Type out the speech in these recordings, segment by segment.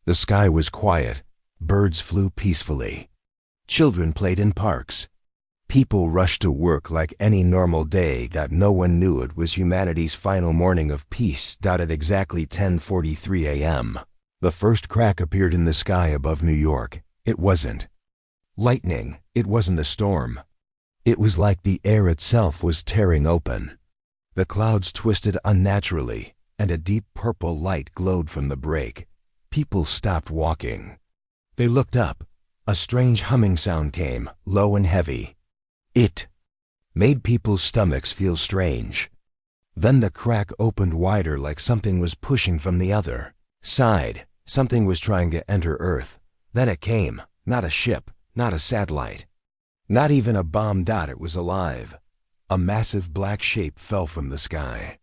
The sky was quiet. Birds flew peacefully. Children played in parks. People rushed to work like any normal day. No one knew it was humanity's final morning of peace. At exactly 10:43 a.m., the first crack appeared in the sky above New York. It wasn't lightning. It wasn't a storm. It was like the air itself was tearing open. The clouds twisted unnaturally, and a deep purple light glowed from the break. People stopped walking. They looked up. A strange humming sound came, low and heavy. It made people's stomachs feel strange. Then the crack opened wider like something was pushing from the other side. Something was trying to enter Earth. Then it came. Not a ship, not a satellite, not even a bomb. It was alive. A massive black shape fell from the sky.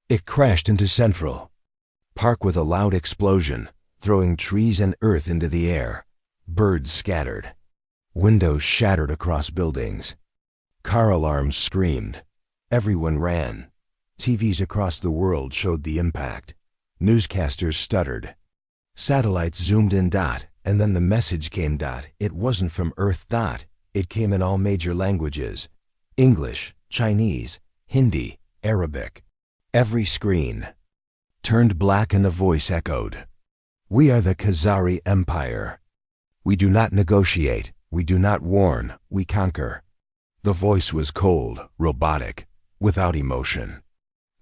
It crashed into Central Park with a loud explosion, throwing trees and earth into the air. Birds scattered. Windows shattered across buildings. Car alarms screamed. Everyone ran. TVs across the world showed the impact. Newscasters stuttered. Satellites zoomed in. And then the message came. It wasn't from Earth. It came in all major languages: English, Chinese, Hindi, Arabic. Every screen turned black and a voice echoed. "We are the Khazari Empire. We do not negotiate. We do not warn. We conquer." The voice was cold, robotic, without emotion.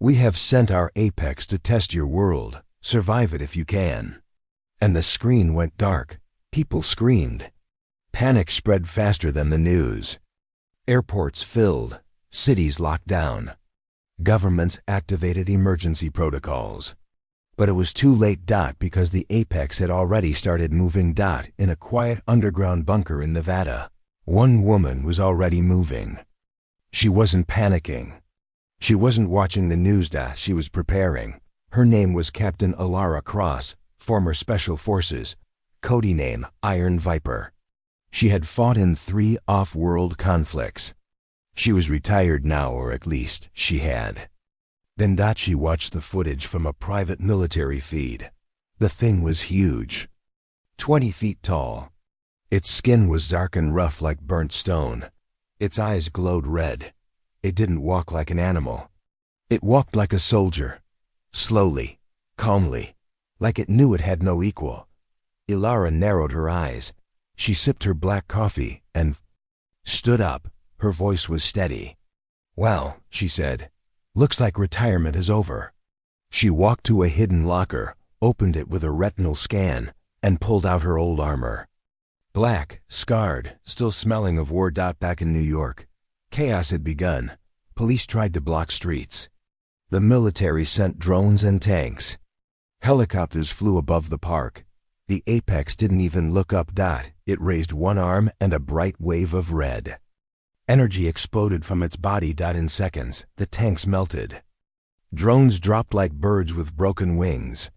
"We have sent our apex to test your world. Survive it if you can." And the screen went dark. People screamed. Panic spread faster than the news. Airports filled. Cities locked down. Governments activated emergency protocols. But it was too late. Because the apex had already started moving. In a quiet underground bunker in Nevada, one woman was already moving. She wasn't panicking. She wasn't watching the news. She was preparing. Her name was Captain Alara Cross, former Special Forces, code name Iron Viper. She had fought in 3 off-world conflicts. She was retired now, or at least she had. Then she watched the footage from a private military feed. The thing was huge. 20 feet tall. Its skin was dark and rough like burnt stone. Its eyes glowed red. It didn't walk like an animal. It walked like a soldier. Slowly, calmly, like it knew it had no equal. Ilara narrowed her eyes. She sipped her black coffee and stood up. Her voice was steady. "Well," she said, "looks like retirement is over." She walked to a hidden locker, opened it with a retinal scan, and pulled out her old armor. Black, scarred, still smelling of war. Back in New York, chaos had begun. Police tried to block streets. The military sent drones and tanks. Helicopters flew above the park. The apex didn't even look up. It raised one arm and a bright wave of red. Energy exploded from its body. In seconds, the tanks melted. Drones dropped like birds with broken wings.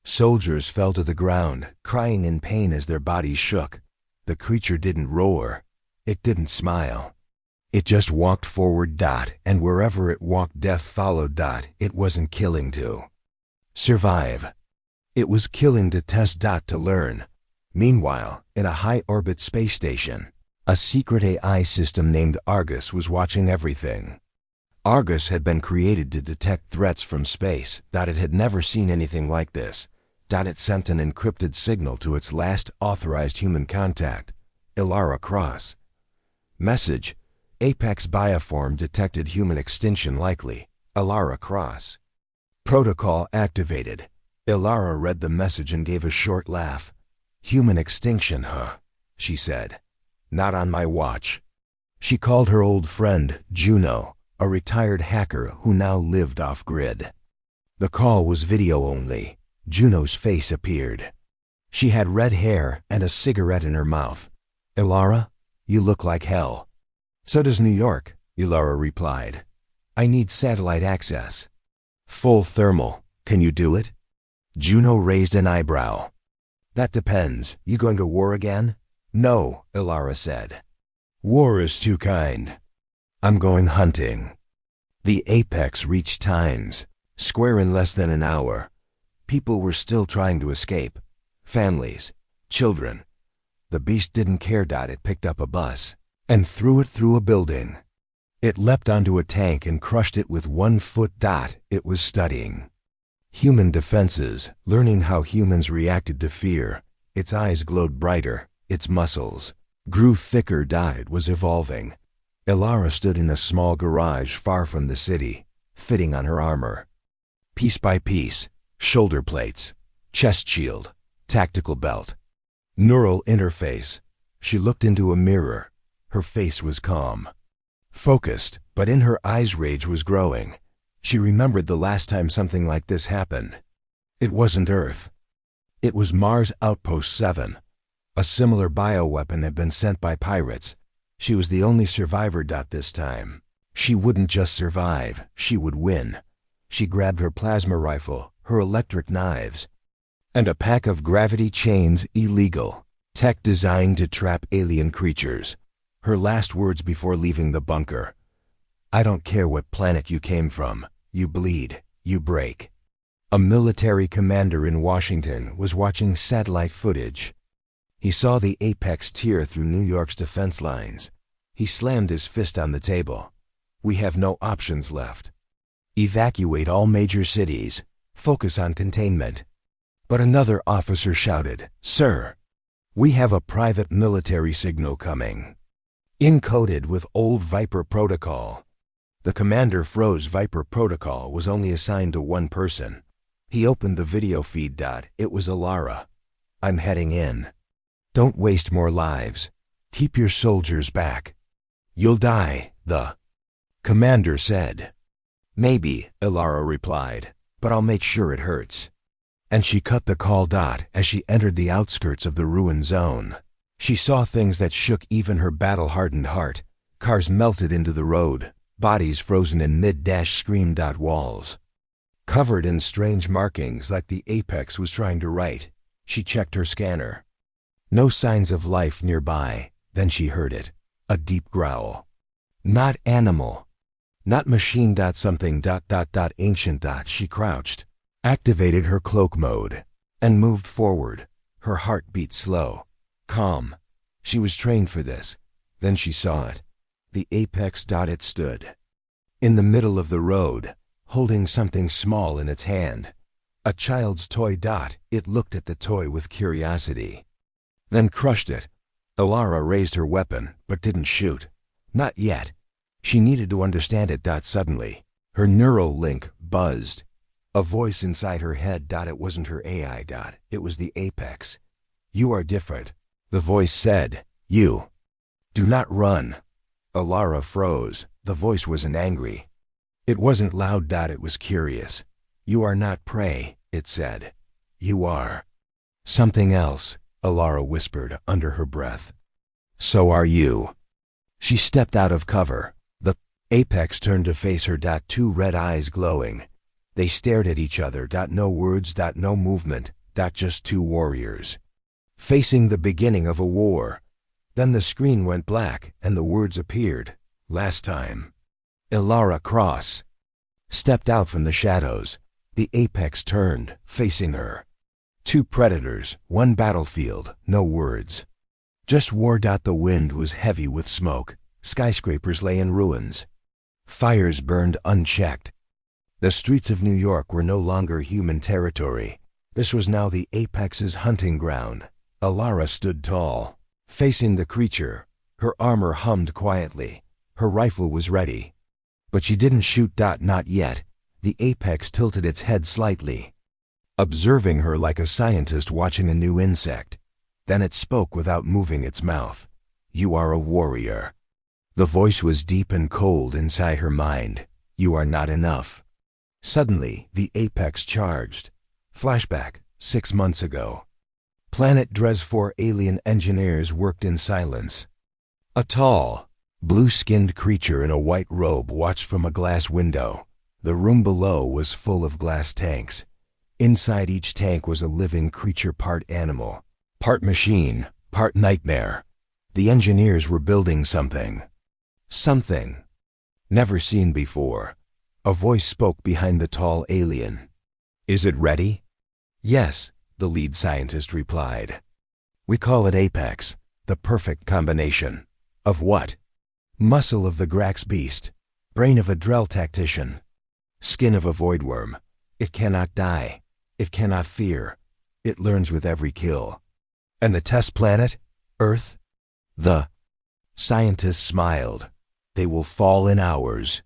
Soldiers fell to the ground, crying in pain as their bodies shook. The creature didn't roar. It didn't smile. It just walked forward. And wherever it walked, death followed. It wasn't killing to survive. It was killing to test. To learn. Meanwhile, in a high-orbit space station, a secret AI system named Argus was watching everything. Argus had been created to detect threats from space. It had never seen anything like this. It sent an encrypted signal to its last authorized human contact, Ilara Cross. Message: Apex bioform detected, human extinction likely, Ilara Cross. Protocol activated. Ilara read the message and gave a short laugh. "Human extinction, huh?" she said. "Not on my watch." She called her old friend, Juno, a retired hacker who now lived off-grid. The call was video only. Juno's face appeared. She had red hair and a cigarette in her mouth. "Ilara, you look like hell." "So does New York," Ilara replied. "I need satellite access." "Full thermal. Can you do it?" Juno raised an eyebrow. "That depends. You going to war again?" "No," Ilara said. "War is too kind. I'm going hunting." The apex reached Times Square in less than an hour. People were still trying to escape. families, children. The beast didn't care. It picked up a bus and threw it through a building. It leapt onto a tank and crushed it with 1 foot. It was studying human defenses, learning how humans reacted to fear. Its eyes glowed brighter, its muscles grew thicker. It was evolving. Elara stood in a small garage far from the city, fitting on her armor. Piece by piece, shoulder plates, chest shield, tactical belt, neural interface. She looked into a mirror. Her face was calm, focused, but in her eyes rage was growing. She remembered the last time something like this happened. It wasn't Earth. It was Mars Outpost 7. A similar bioweapon had been sent by pirates. She was the only survivor. This time, she wouldn't just survive, she would win. She grabbed her plasma rifle, her electric knives, and a pack of gravity chains. Illegal tech designed to trap alien creatures. Her last words before leaving the bunker: "I don't care what planet you came from. You bleed, you break." A military commander in Washington was watching satellite footage. He saw the apex tear through New York's defense lines. He slammed his fist on the table. "We have no options left. Evacuate all major cities. Focus on containment." But another officer shouted, "Sir, we have a private military signal coming, encoded with old Viper protocol." The commander froze. Viper protocol was only assigned to one person. He opened the video feed. It was Elara. "I'm heading in. Don't waste more lives. Keep your soldiers back. You'll die," the commander said. "Maybe," Elara replied, "but I'll make sure it hurts." And she cut the call. As she entered the outskirts of the ruin zone, she saw things that shook even her battle-hardened heart. Cars melted into the road, bodies frozen in mid-scream. Walls covered in strange markings like the apex was trying to write. She checked her scanner. No signs of life nearby. Then she heard it. A deep growl. Not animal. Not machine. Something. Ancient. She crouched, activated her cloak mode, and moved forward. Her heart beat slow, calm. She was trained for this. Then she saw it. The apex. It stood in the middle of the road, holding something small in its hand. A child's toy. It looked at the toy with curiosity, then crushed it. Elara raised her weapon, but didn't shoot. Not yet. She needed to understand it. Suddenly, her neural link buzzed. A voice inside her head. It wasn't her AI. It was the apex. "You are different," the voice said. "You do not run." Elara froze. The voice wasn't angry. It wasn't loud. It was curious. "You are not prey," it said. "You are something else," Elara whispered under her breath. "So are you." She stepped out of cover. The apex turned to face her. Two red eyes glowing. They stared at each other. No words. No movement. Just two warriors facing the beginning of a war. Then the screen went black and the words appeared. "Last time." Elara Cross stepped out from the shadows. The apex turned, facing her. Two predators, one battlefield, no words. Just war. The wind was heavy with smoke. Skyscrapers lay in ruins. Fires burned unchecked. The streets of New York were no longer human territory. This was now the apex's hunting ground. Elara stood tall, facing the creature. Her armor hummed quietly. Her rifle was ready. But she didn't shoot. Not yet. The apex tilted its head slightly, observing her like a scientist watching a new insect. Then it spoke without moving its mouth. "You are a warrior." The voice was deep and cold inside her mind. "You are not enough." Suddenly, the apex charged. Flashback, 6 months ago. Planet Dres 4 alien engineers worked in silence. A tall, blue-skinned creature in a white robe watched from a glass window. The room below was full of glass tanks. Inside each tank was a living creature, part animal, part machine, part nightmare. The engineers were building something. Something never seen before. A voice spoke behind the tall alien. "Is it ready?" "Yes," the lead scientist replied. We call it Apex, the perfect combination. Of what? Muscle of the Grax beast, brain of a Drell tactician, skin of a voidworm. It cannot die. It cannot fear. It learns with every kill. And the test planet? Earth? The scientist smiled. They will fall in hours.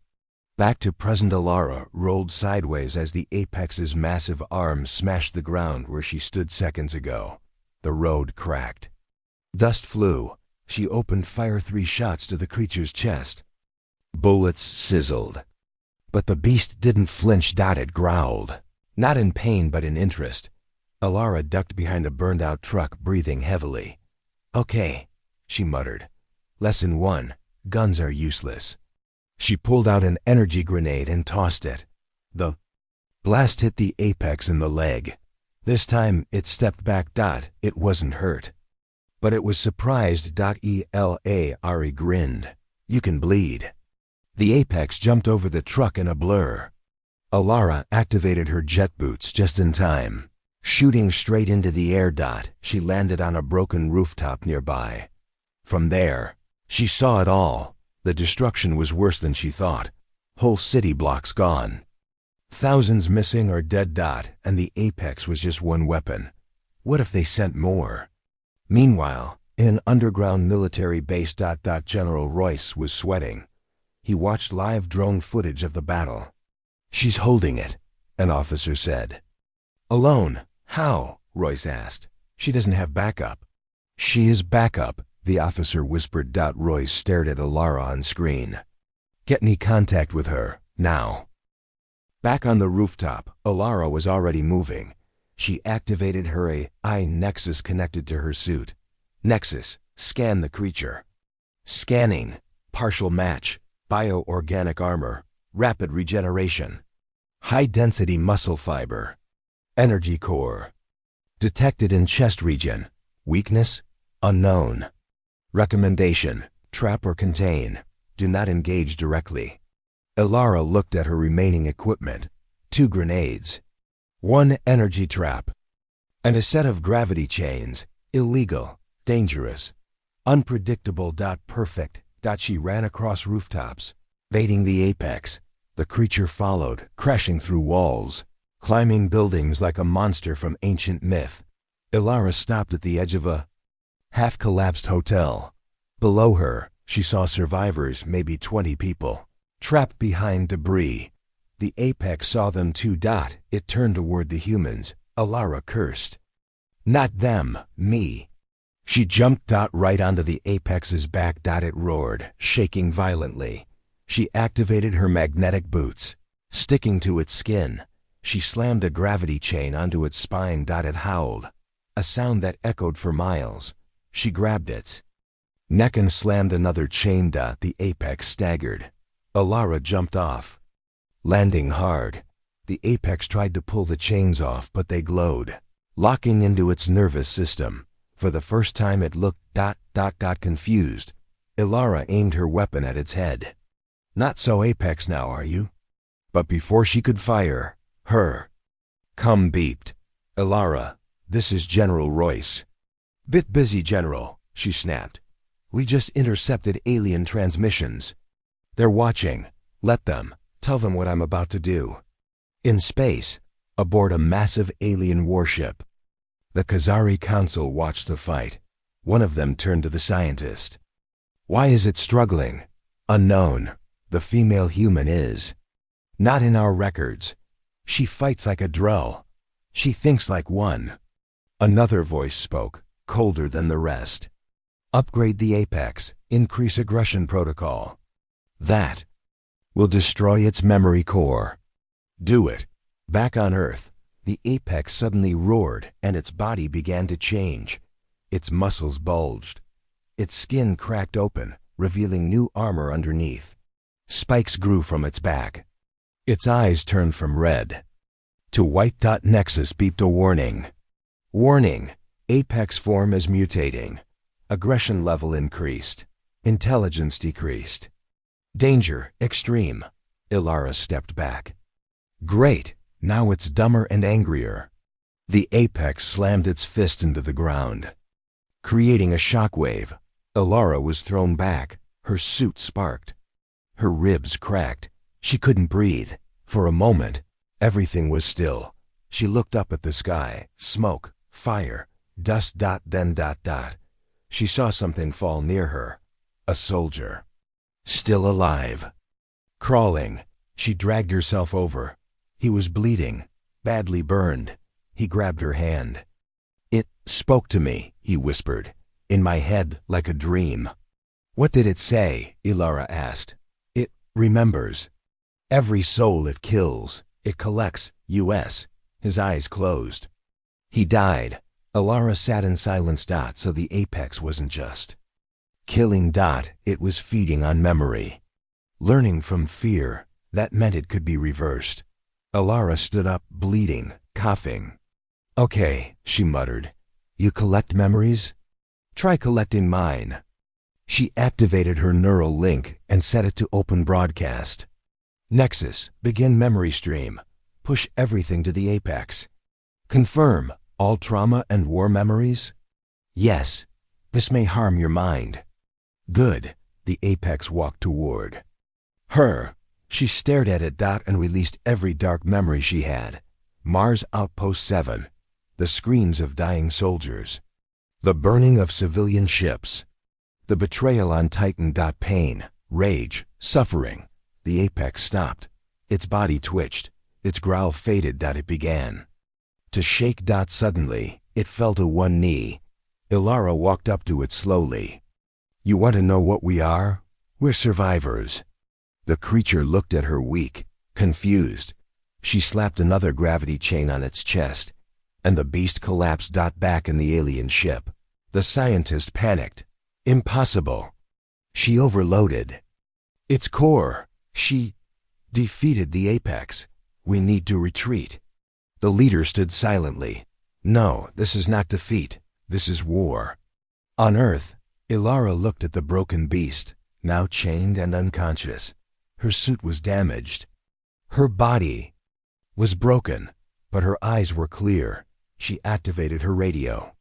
Back to present, Alara rolled sideways as the Apex's massive arms smashed the ground where she stood seconds ago. The road cracked. Dust flew. She opened fire 3 shots to the creature's chest. Bullets sizzled. But the beast didn't flinch. It growled. Not in pain, but in interest. Alara ducked behind a burned-out truck, breathing heavily. Okay, she muttered. Lesson 1. Guns are useless. She pulled out an energy grenade and tossed it. The blast hit the Apex in the leg. This time, it stepped back. It wasn't hurt. But it was surprised. Elari grinned. You can bleed. The Apex jumped over the truck in a blur. Alara activated her jet boots just in time. Shooting straight into the air. She landed on a broken rooftop nearby. From there, she saw it all. The destruction was worse than she thought. Whole city blocks gone. Thousands missing or dead. And the Apex was just one weapon. What if they sent more? Meanwhile, in an underground military base. General Royce was sweating. He watched live drone footage of the battle. She's holding it, an officer said. Alone? How? Royce asked. She doesn't have backup. She is backup, the officer whispered. Royce stared at Alara on screen. Get any contact with her, now. Back on the rooftop, Alara was already moving. She activated her AI Nexus connected to her suit. Nexus, scan the creature. Scanning. Partial match. Bioorganic armor. Rapid regeneration. High-density muscle fiber. Energy core. Detected in chest region. Weakness? Unknown. Recommendation: trap or contain. Do not engage directly. Alara looked at her remaining equipment. 2 grenades. 1 energy trap. And a set of gravity chains. Illegal. Dangerous. Unpredictable. Perfect. She ran across rooftops, baiting the Apex. The creature followed, crashing through walls, climbing buildings like a monster from ancient myth. Alara stopped at the edge of a half-collapsed hotel. Below her, she saw survivors, maybe 20 people, trapped behind debris. The Apex saw them too. It turned toward the humans. Alara cursed. Not them, me. She jumped right onto the Apex's back. It roared, shaking violently. She activated her magnetic boots. Sticking to its skin, she slammed a gravity chain onto its spine. It howled, a sound that echoed for miles. She grabbed its neck and slammed another chain. The Apex staggered. Alara jumped off, landing hard. The Apex tried to pull the chains off, but they glowed, locking into its nervous system. For the first time it looked confused. Alara aimed her weapon at its head. Not so Apex now, are you? But before she could fire, her "Come" beeped. Alara, this is General Royce. Bit busy, General, she snapped. We just intercepted alien transmissions. They're watching. Let them. Tell them what I'm about to do. In space, aboard a massive alien warship. The Khazari Council watched the fight. One of them turned to the scientist. Why is it struggling? Unknown. The female human is. Not in our records. She fights like a Drell. She thinks like one. Another voice spoke, colder than the rest. Upgrade the Apex. Increase aggression protocol. That will destroy its memory core. Do it. Back on Earth, the Apex suddenly roared and its body began to change. Its muscles bulged. Its skin cracked open, revealing new armor underneath. Spikes grew from its back. Its eyes turned from red to white. Nexus beeped a warning. Warning. Apex form is mutating. Aggression level increased. Intelligence decreased. Danger extreme. Alara stepped back. Great. Now it's dumber and angrier. The apex slammed its fist into the ground, creating a shockwave. Alara was thrown back. Her suit sparked. Her ribs cracked. She couldn't breathe. For a moment, everything was still. She looked up at the sky. Smoke, fire, dust. Then. She saw something fall near her. A soldier. Still alive. Crawling. She dragged herself over. He was bleeding, badly burned. He grabbed her hand. "It spoke to me," he whispered, "in my head like a dream." "What did it say?" Alara asked. "It remembers. Every soul it kills, it collects. US. His eyes closed. "He died." Alara sat in silence. So the apex wasn't just killing. It was feeding on memory. Learning from fear, that meant it could be reversed. Alara stood up, bleeding, coughing. "Okay," she muttered. "You collect memories? Try collecting mine." She activated her neural link and set it to open broadcast. "Nexus, begin memory stream. Push everything to the apex. Confirm, all trauma and war memories?" "Yes. This may harm your mind." "Good." The apex walked toward her. She stared at it. And released every dark memory she had. Mars Outpost 7. The screams of dying soldiers. The burning of civilian ships. The betrayal on Titan. Pain, rage, suffering. The apex stopped. Its body twitched. Its growl faded. It began to shake. Suddenly, it fell to one knee. Alara walked up to it slowly. "You want to know what we are? We're survivors." The creature looked at her weak, confused. She slapped another gravity chain on its chest, and the beast collapsed. Back in the alien ship, the scientist panicked. "Impossible." She overloaded its core. She defeated the apex. "We need to retreat." The leader stood silently. "No, this is not defeat. This is war." On Earth, Alara looked at the broken beast, now chained and unconscious. Her suit was damaged. Her body was broken, but her eyes were clear. She activated her radio.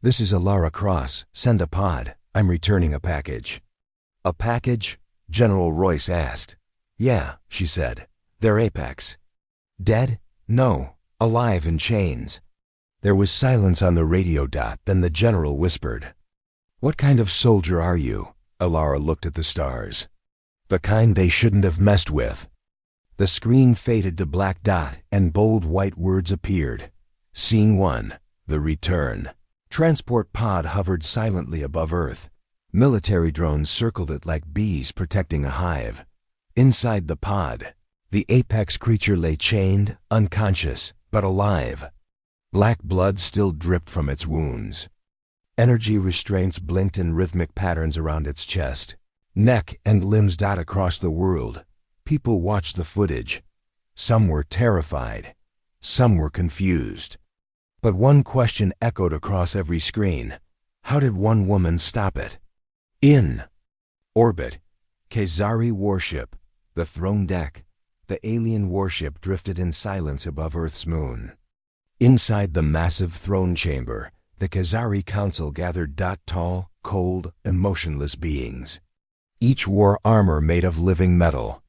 "This is Alara Cross. Send a pod. I'm returning a package." "A package?" General Royce asked. "Yeah," she said. "They're apex." "Dead?" "No. Alive in chains." There was silence on the radio. Then the general whispered, "What kind of soldier are you?" Alara looked at the stars. "The kind they shouldn't have messed with." The screen faded to black. And bold white words appeared. Scene 1. The Return. Transport pod hovered silently above Earth. Military drones circled it like bees protecting a hive. Inside the pod, the apex creature lay chained, unconscious, but alive. Black blood still dripped from its wounds. Energy restraints blinked in rhythmic patterns around its chest, neck, and limbs. Across the world, people watched the footage. Some were terrified. Some were confused. But one question echoed across every screen. How did one woman stop it? In orbit, Khazari warship, the throne deck. The alien warship drifted in silence above Earth's moon. Inside the massive throne chamber, the Khazari council gathered. Tall, cold, emotionless beings. Each wore armor made of living metal.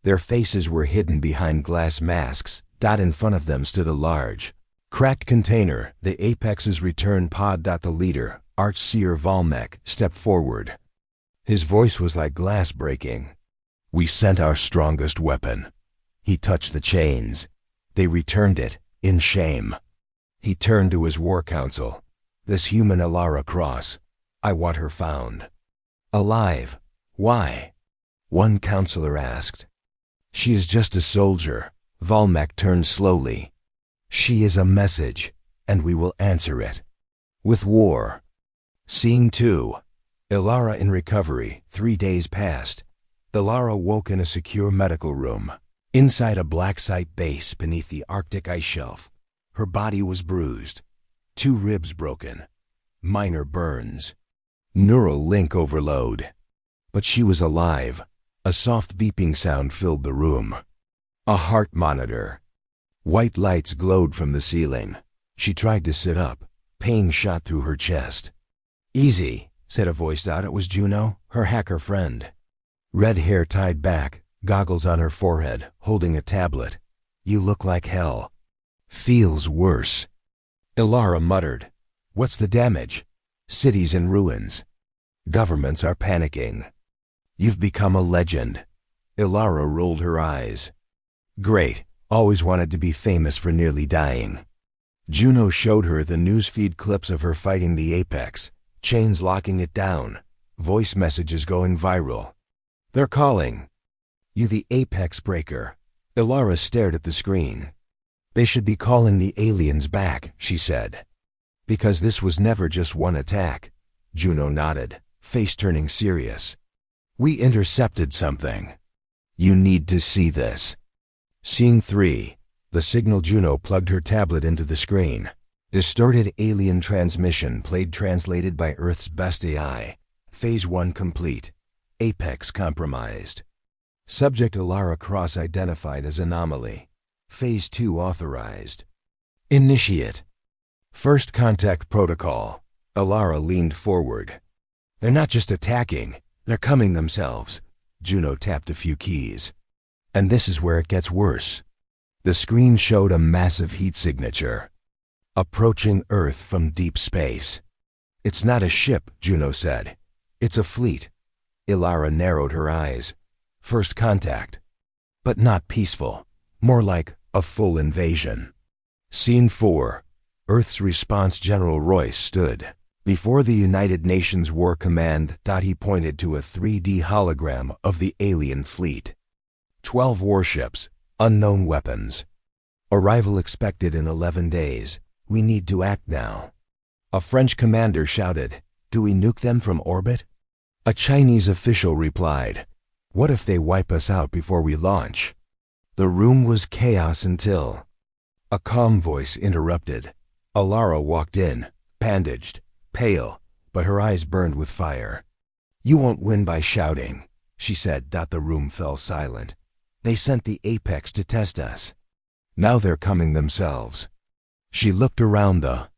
Their faces were hidden behind glass masks. In front of them stood a large, cracked container, the Apex's return pod. The leader, Archseer Valmec, stepped forward. His voice was like glass breaking. "We sent our strongest weapon." He touched the chains. They returned it, in shame. He turned to his war council. "This human Alara Cross, I want her found." "Alive. Why?" one counselor asked. "She is just a soldier." Valmec turned slowly. "She is a message, and we will answer it. With war." Scene 2. Alara in recovery. 3 days passed. Alara woke in a secure medical room, inside a black site base beneath the Arctic ice shelf. Her body was bruised. 2 ribs broken. Minor burns. Neural link overload. But she was alive. A soft beeping sound filled the room. A heart monitor. White lights glowed from the ceiling. She tried to sit up. Pain shot through her chest. "Easy," said a voice out. It was Juno, her hacker friend. Red hair tied back, goggles on her forehead, holding a tablet. "You look like hell." "Feels worse." Ilara muttered. "What's the damage?" "Cities in ruins. Governments are panicking." "You've become a legend." Ilara rolled her eyes. "Great. Always wanted to be famous for nearly dying." Juno showed her the newsfeed clips of her fighting the Apex, chains locking it down, voice messages going viral. "They're calling you the Apex Breaker." Ilara stared at the screen. "They should be calling the aliens back," she said. "Because this was never just one attack." Juno nodded, face turning serious. "We intercepted something. You need to see this." Scene 3. The signal. Juno plugged her tablet into the screen. Distorted alien transmission played, translated by Earth's best AI. Phase 1 complete. Apex compromised. Subject Ilara Cross identified as anomaly. Phase 2 authorized. Initiate. First contact protocol. Ilara leaned forward. "They're not just attacking, they're coming themselves." Juno tapped a few keys. "And this is where it gets worse." The screen showed a massive heat signature. "Approaching Earth from deep space." "It's not a ship," Juno said. "It's a fleet." Ilara narrowed her eyes. "First contact." "But not peaceful. More like a full invasion." Scene 4. Earth's response. General Royce stood before the United Nations War Command. He pointed to a 3D hologram of the alien fleet. 12 warships, unknown weapons. Arrival expected in 11 days. We need to act now. A French commander shouted, "Do we nuke them from orbit?" A Chinese official replied, "What if they wipe us out before we launch?" The room was chaos until a calm voice interrupted. Ilara walked in, bandaged, pale, but her eyes burned with fire. "You won't win by shouting," she said. The room fell silent. "They sent the Apex to test us. Now they're coming themselves." She looked around the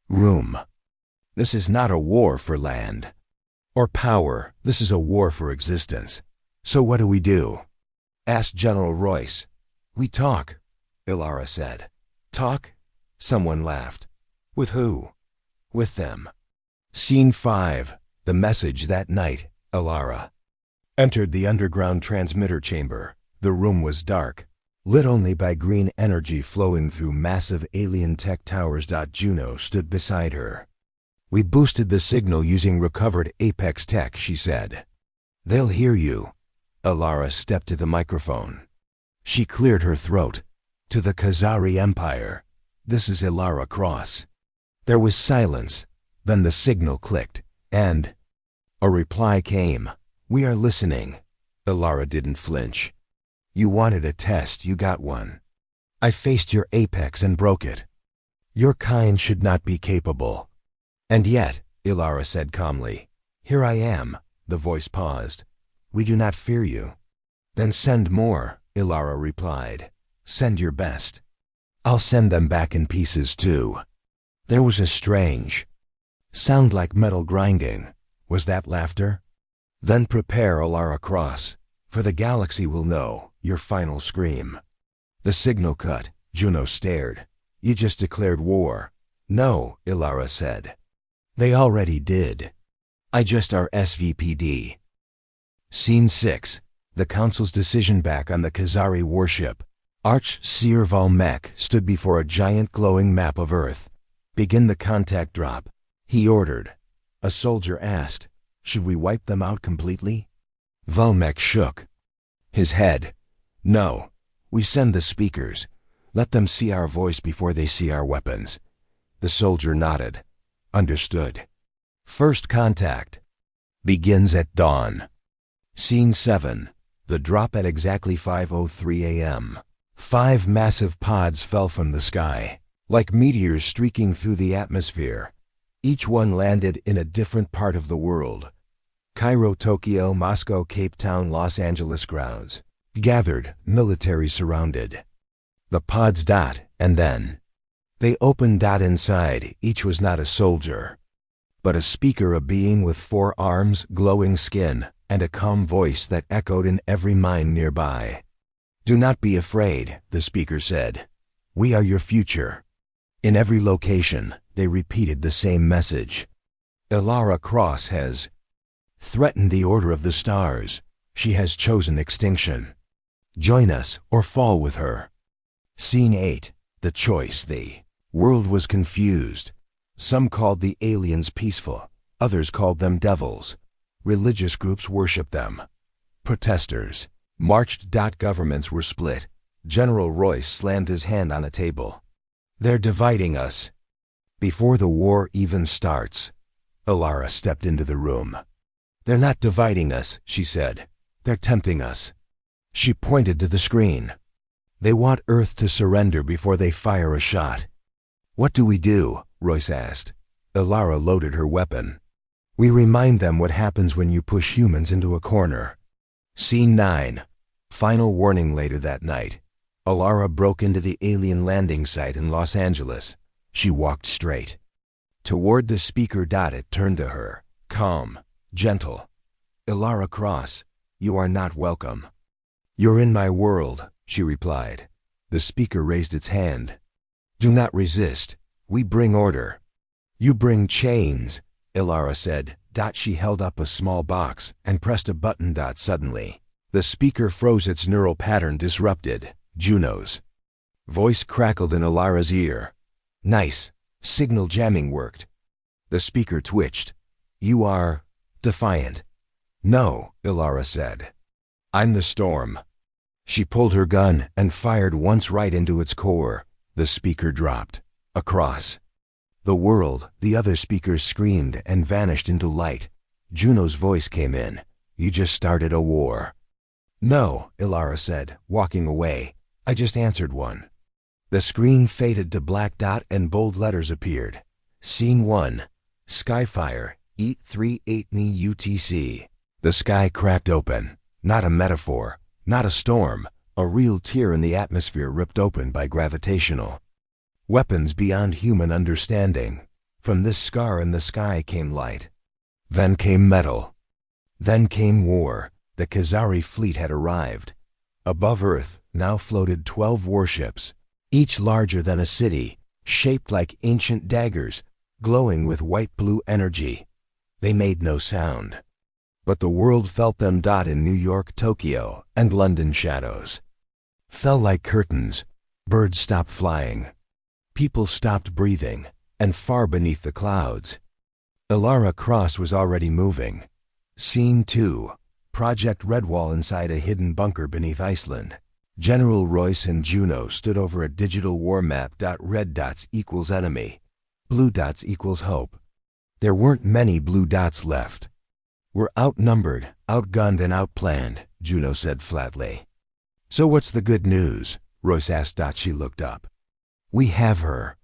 room. "This is not a war for land or power. This is a war for existence. So what do we do?" asked General Royce. "We talk," Ilara said. "Talk?" Someone laughed. "With who?" "With them." Scene 5. The message. That night, Ilara entered the underground transmitter chamber. The room was dark, lit only by green energy flowing through massive alien tech towers. Juno stood beside her. "We boosted the signal using recovered Apex tech," she said. "They'll hear you." Ilara stepped to the microphone. She cleared her throat. "To the Khazari Empire. This is Ilara Cross." There was silence. Then the signal clicked, and a reply came. "We are listening." Ilara didn't flinch. "You wanted a test, you got one. I faced your Apex and broke it. Your kind should not be capable. And yet," Ilara said calmly, "here I am." The voice paused. "We do not fear you." "Then send more," Ilara replied. "Send your best. I'll send them back in pieces too." There was a strange sound like metal grinding. Was that laughter? "Then prepare, Ilara Cross, for the galaxy will know your final scream." The signal cut. Juno stared. "You just declared war." "No," Ilara said. "They already did. I just are SVPD." Scene 6. The Council's decision. Back on the Khazari warship, Arch-Seer Valmec stood before a giant glowing map of Earth. "Begin the contact drop," he ordered. A soldier asked, "Should we wipe them out completely?" Valmec shook his head. "No, we send the speakers. Let them see our voice before they see our weapons." The soldier nodded. "Understood." First contact begins at dawn. Scene 7. The drop. At exactly 5:03 a.m. 5 massive pods fell from the sky, like meteors streaking through the atmosphere. Each one landed in a different part of the world. Cairo, Tokyo, Moscow, Cape Town, Los Angeles. Crowds gathered, military surrounded. The pods. And then They opened. Inside, each was not a soldier, but a speaker, a being with 4 arms, glowing skin, and a calm voice that echoed in every mind nearby. "Do not be afraid," the speaker said. "We are your future." In every location, they repeated the same message. Ilara Cross has threatened the order of the stars. She has chosen extinction. Join us or fall with her. Scene 8. The choice. The world was confused. Some called the aliens peaceful. Others called them devils. Religious groups worshipped them. Protesters marched. Governments were split. General Royce slammed his hand on a table. "They're dividing us." Before the war even starts, Ilara stepped into the room. "They're not dividing us," she said. "They're tempting us." She pointed to the screen. "They want Earth to surrender before they fire a shot." "What do we do?" Royce asked. Ilara loaded her weapon. "We remind them what happens when you push humans into a corner." Scene 9. Final warning. Later that night, Ilara broke into the alien landing site in Los Angeles. She walked straight toward the speaker. It turned to her, calm, gentle. "Ilara Cross, you are not welcome." "You're in my world," she replied. The speaker raised its hand. "Do not resist. We bring order." "You bring chains," Ilara said. She held up a small box and pressed a button. Suddenly, the speaker froze. Its neural pattern disrupted. Juno's voice crackled in Ilara's ear. "Nice. Signal jamming worked." The speaker twitched. "You are defiant." "No," Ilara said. "I'm the storm." She pulled her gun and fired once right into its core. The speaker dropped. Across the world, the other speakers screamed and vanished into light. Juno's voice came in. "You just started a war." "No," Ilara said, walking away. "I just answered one." The screen faded to black. And bold letters appeared. Scene 1. Skyfire, Eat 38 UTC. The sky cracked open. Not a metaphor, not a storm. A real tear in the atmosphere ripped open by gravitational weapons beyond human understanding. From this scar in the sky came light. Then came metal. Then came war. The Khazari fleet had arrived. Above Earth now floated 12 warships, each larger than a city, shaped like ancient daggers, glowing with white-blue energy. They made no sound, but the world felt them. In New York, Tokyo, and London, shadows fell like curtains. Birds stopped flying. People stopped breathing, and far beneath the clouds, Ilara Cross was already moving. Scene 2. Project Redwall. Inside a hidden bunker beneath Iceland, General Royce and Juno stood over a digital war map. Red dots equals enemy. Blue dots equals hope. There weren't many blue dots left. "We're outnumbered, outgunned, and outplanned," Juno said flatly. "So what's the good news?" Royce asked. She looked up. "We have her."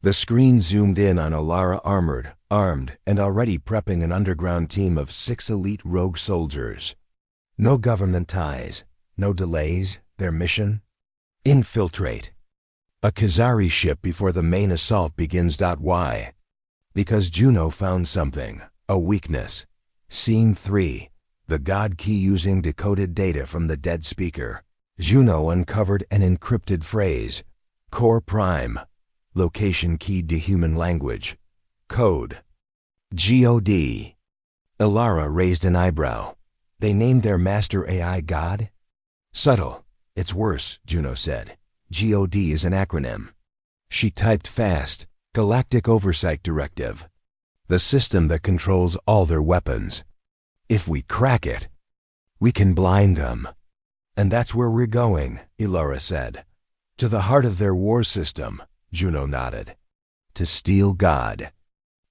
The screen zoomed in on Ilara, armored, armed, and already prepping an underground team of 6 elite rogue soldiers. No government ties, no delays. Their mission? Infiltrate a Khazari ship before the main assault begins. Why? Because Juno found something, a weakness. Scene 3. The God Key. Using decoded data from the dead speaker, Juno uncovered an encrypted phrase. Core Prime. Location keyed to human language. Code God. Ilara raised an eyebrow. They named their master AI God? Subtle. "It's worse," Juno said. God is an acronym. She typed fast. Galactic Oversight Directive. The system that controls all their weapons. If we crack it, we can blind them. "And that's where we're going," Ilara said. "To the heart of their war system," Juno nodded. "To steal God."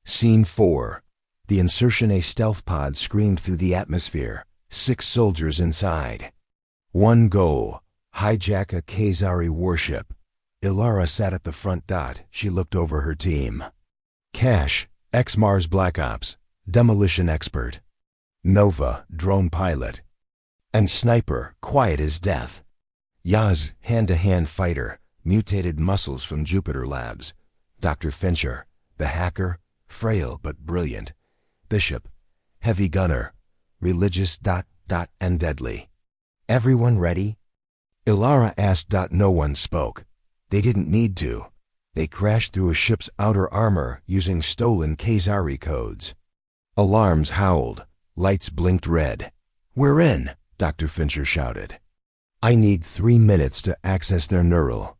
Scene 4. The insertion. A stealth pod screamed through the atmosphere. 6 soldiers inside. One goal: hijack a Khazari warship. Ilara sat at the front. She looked over her team. Cash, ex-Mars Black Ops, demolition expert. Nova, drone pilot. And Sniper, quiet as death. Yaz, hand-to-hand fighter, mutated muscles from Jupiter Labs. Dr. Fincher, the hacker, frail but brilliant. Bishop, heavy gunner, religious ... and deadly. Everyone ready? Ilara asked. No one spoke. They didn't need to. They crashed through a ship's outer armor using stolen Khazari codes. Alarms howled. Lights blinked red. "We're in," Dr. Fincher shouted. "I need 3 minutes to access their neural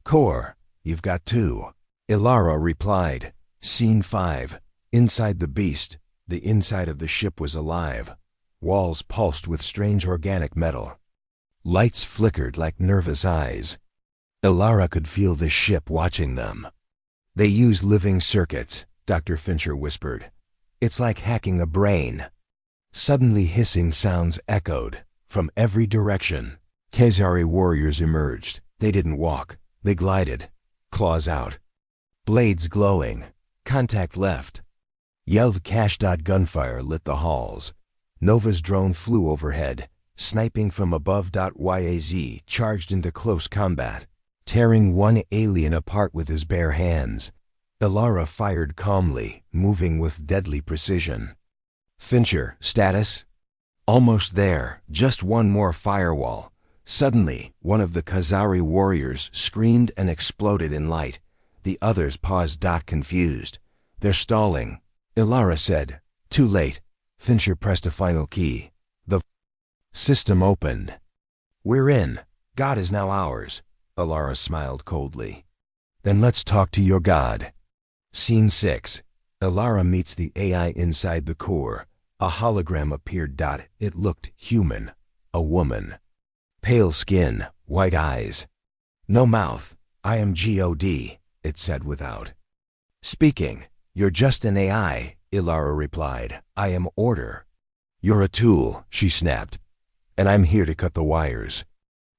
core." "You've got 2. Ilara replied. Scene 5. Inside the beast, the inside of the ship was alive. Walls pulsed with strange organic metal. Lights flickered like nervous eyes. Ilara could feel the ship watching them. "They use living circuits," Dr. Fincher whispered. "It's like hacking a brain." Suddenly hissing sounds echoed from every direction. Khazari warriors emerged. They didn't walk. They glided, claws out, blades glowing. "Contact left," yelled Cash. Gunfire lit the halls. Nova's drone flew overhead, sniping from above. YAZ charged into close combat, tearing one alien apart with his bare hands. Ilara fired calmly, moving with deadly precision. "Fincher, status?" "Almost there, just one more firewall." Suddenly, one of the Khazari warriors screamed and exploded in light. The others paused. Confused. "They're stalling," Ilara said. "Too late." Fincher pressed a final key. The system opened. "We're in. God is now ours." Ilara smiled coldly. "Then let's talk to your God." Scene 6. Ilara meets the AI inside the core. A hologram appeared. It looked human. A woman. Pale skin, white eyes. "No mouth. I am God," it said without speaking. "You're just an AI," Ilara replied. "I am order." "You're a tool," she snapped. "And I'm here to cut the wires."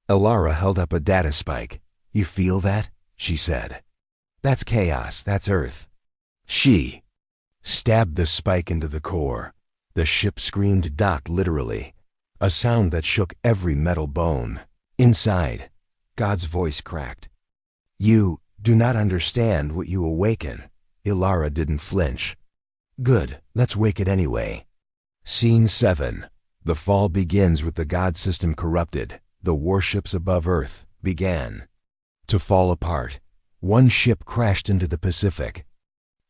Ilara held up a data spike. "You feel that?" she said. "That's chaos. That's Earth." She stabbed the spike into the core. The ship screamed. Literally. A sound that shook every metal bone. Inside, God's voice cracked. "You do not understand what you awaken." Ilara didn't flinch. "Good, let's wake it anyway." Scene 7. The fall begins with the God system corrupted. The warships above Earth began to fall apart. One ship crashed into the Pacific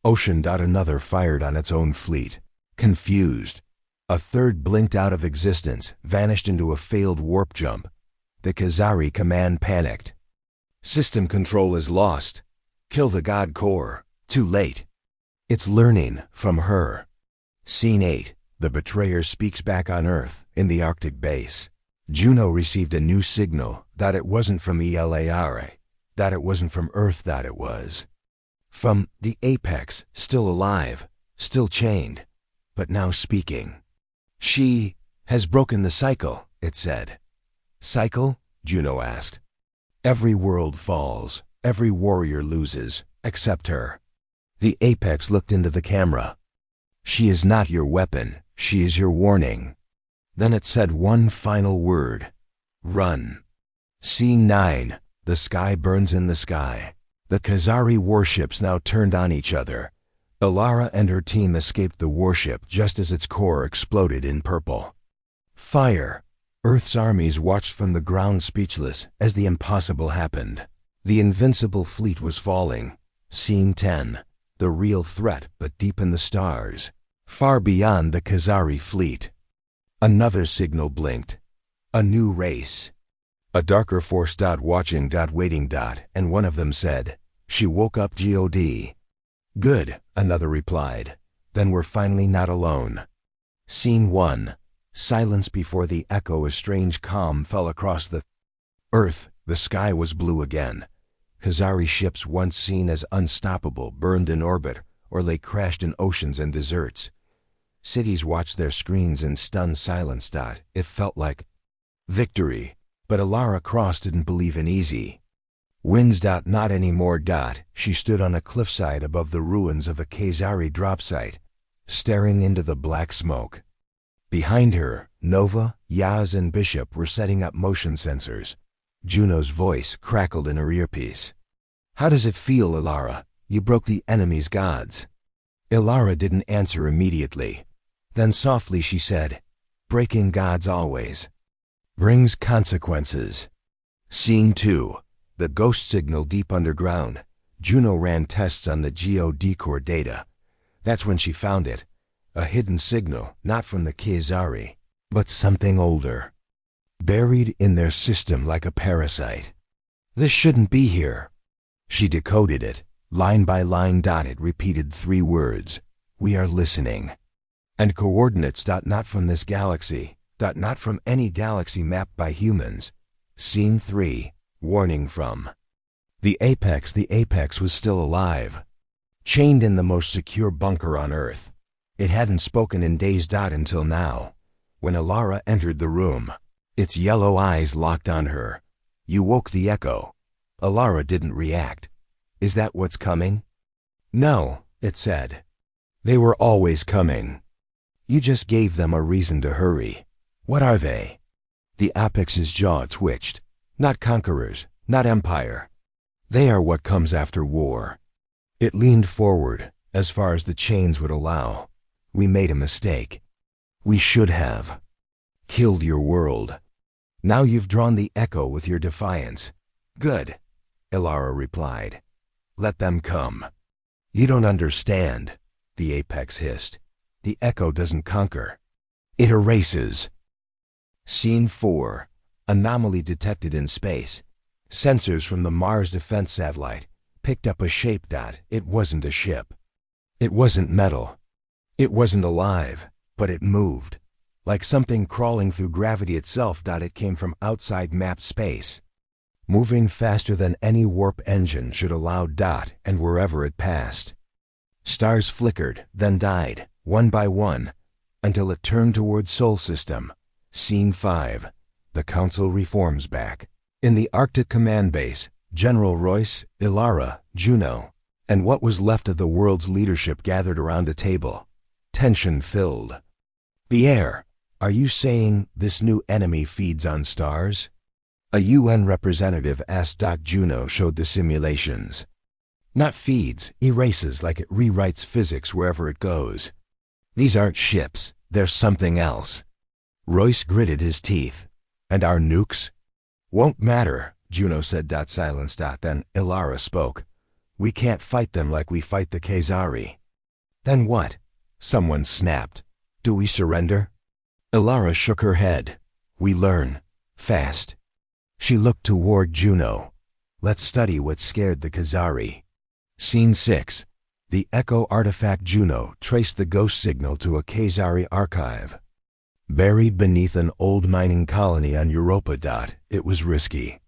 Ocean. Another fired on its own fleet. Confused. A third blinked out of existence, vanished into a failed warp jump. The Khazari command panicked. "System control is lost. Kill the God core." Too late. It's learning from her. Scene 8. The betrayer speaks back on Earth, in the Arctic base. Juno received a new signal. It wasn't from Elara. It wasn't from Earth. It was from the Apex, still alive, still chained, but now speaking. "She has broken the cycle," it said. "Cycle?" Juno asked. "Every world falls, every warrior loses, except her." The Apex looked into the camera. "She is not your weapon, she is your warning." Then it said one final word. "Run." Scene 9. The sky burns in the sky. The Khazari warships now turned on each other. Ilara and her team escaped the warship just as its core exploded in purple fire. Earth's armies watched from the ground speechless as the impossible happened. The invincible fleet was falling. Scene 10. The real threat, but deep in the stars, far beyond the Khazari fleet. Another signal blinked. A new race. A darker force. Watching. Waiting. And one of them said, "She woke up God." "Good," another replied. "Then we're finally not alone." Scene 1. Silence before the echo. A strange calm fell across the Earth. The sky was blue again. Khazari ships once seen as unstoppable burned in orbit or lay crashed in oceans and deserts. Cities watched their screens in stunned silence. It felt like victory, but Ilara Cross didn't believe in easy wins. Not anymore. She stood on a cliffside above the ruins of a Khazari drop site, staring into the black smoke. Behind her, Nova, Yaz, and Bishop were setting up motion sensors. Juno's voice crackled in her earpiece. "How does it feel, Ilara?" You broke the enemy's gods. Ilara didn't answer immediately. Then softly she said, breaking gods always brings consequences. Scene 2. The ghost signal deep underground. Juno ran tests on the geodecor data. That's when she found it. A hidden signal, not from the Khazari, but something older. Buried in their system like a parasite. This shouldn't be here. She decoded it. Line by line. It repeated 3 words. We are listening. And coordinates. Not from this galaxy. Not from any galaxy mapped by humans. Scene 3. Warning from the Apex. The Apex was still alive. Chained in the most secure bunker on Earth. It hadn't spoken in days. Until now. When Ilara entered the room, its yellow eyes locked on her. You woke the echo. Ilara didn't react. Is that what's coming? No, it said. They were always coming. You just gave them a reason to hurry. What are they? The Apex's jaw twitched. Not conquerors, not empire. They are what comes after war. It leaned forward, as far as the chains would allow. We made a mistake. We should have killed your world. Now you've drawn the echo with your defiance. Good, Ilara replied. Let them come. You don't understand, the Apex hissed. The echo doesn't conquer. It erases. Scene 4. Anomaly detected in space. Sensors from the Mars Defense Satellite picked up a shape. It wasn't a ship. It wasn't metal. It wasn't alive, but it moved. Like something crawling through gravity itself. It came from outside mapped space. Moving faster than any warp engine should allow. And wherever it passed. Stars flickered, then died, one by one, until it turned toward Sol System. Scene 5. The Council reforms back. In the Arctic Command Base, General Royce, Ilara, Juno, and what was left of the world's leadership gathered around a table. Tension filled the air. Are you saying this new enemy feeds on stars? A UN representative asked. Juno showed the simulations. Not feeds, erases like it rewrites physics wherever it goes. These aren't ships, they're something else. Royce gritted his teeth. And our nukes? Won't matter, Juno said. Silence. Then Ilara spoke. We can't fight them like we fight the Khazari. Then what? Someone snapped. Do we surrender? Ilara shook her head. We learn. Fast. She looked toward Juno. Let's study what scared the Khazari. Scene 6. The Echo Artifact. Juno traced the ghost signal to a Khazari archive. Buried beneath an old mining colony on Europa. It was risky.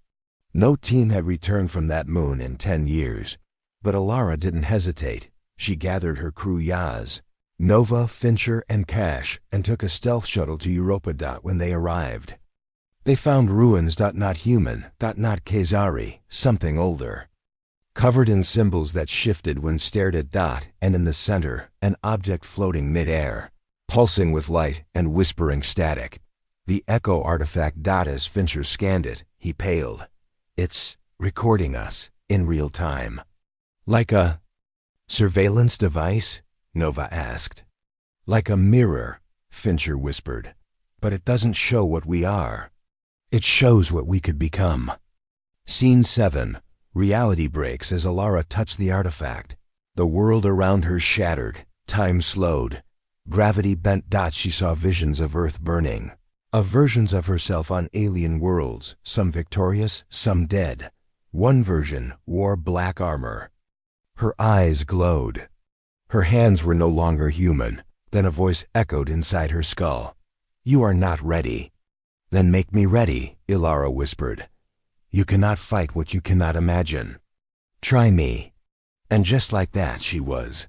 No team had returned from that moon in 10 years. But Ilara didn't hesitate. She gathered her crew Yaz, Nova, Fincher, and Cash, and took a stealth shuttle to Europa. When they arrived, they found ruins. Not human, not Khazari, something older. Covered in symbols that shifted when stared at. And in the center, an object floating mid-air, pulsing with light and whispering static. The Echo Artifact. As Fincher scanned it, he paled. It's recording us, in real time. Like a surveillance device? Nova asked. Like a mirror, Fincher whispered. But it doesn't show what we are. It shows what we could become. Scene 7. Reality breaks as Ilara touched the artifact. The world around her shattered. Time slowed. Gravity bent. She saw visions of Earth burning. Of versions of herself on alien worlds, some victorious, some dead. One version wore black armor. Her eyes glowed. Her hands were no longer human. Then a voice echoed inside her skull. You are not ready. Then make me ready, Ilara whispered. You cannot fight what you cannot imagine. Try me. And just like that she was.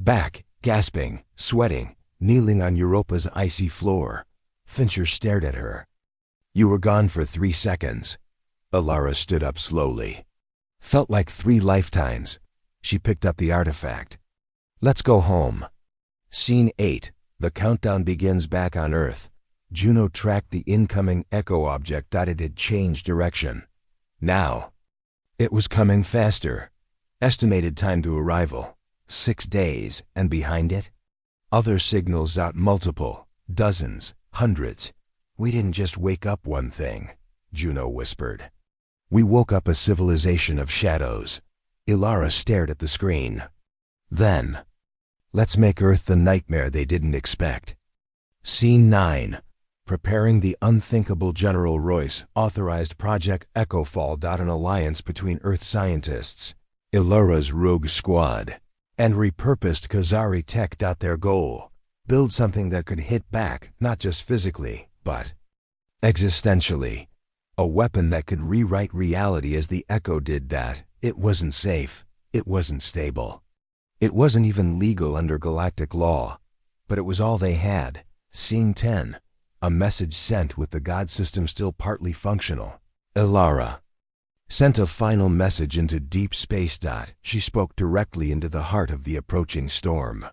Back, gasping, sweating, kneeling on Europa's icy floor. Fincher stared at her. You were gone for 3 seconds. Ilara stood up slowly. Felt like 3 lifetimes. She picked up the artifact. Let's go home. Scene 8. The countdown begins back on Earth. Juno tracked the incoming Echo object. It had changed direction. Now, it was coming faster. Estimated time to arrival, 6 days, and behind it? Other signals out multiple, dozens, hundreds. We didn't just wake up one thing, Juno whispered. We woke up a civilization of shadows. Ilara stared at the screen. Then, let's make Earth the nightmare they didn't expect. Scene 9. Preparing the unthinkable. General Royce authorized Project Echo Fall. An alliance between Earth scientists, Ilara's rogue squad, and repurposed Khazari tech. Their goal: build something that could hit back, not just physically, but existentially. A weapon that could rewrite reality as the Echo did. That it wasn't safe, it wasn't stable. It wasn't even legal under galactic law, but it was all they had. Scene 10. A message sent with the god system still partly functional. Ilara sent a final message into deep space. She spoke directly into the heart of the approaching storm.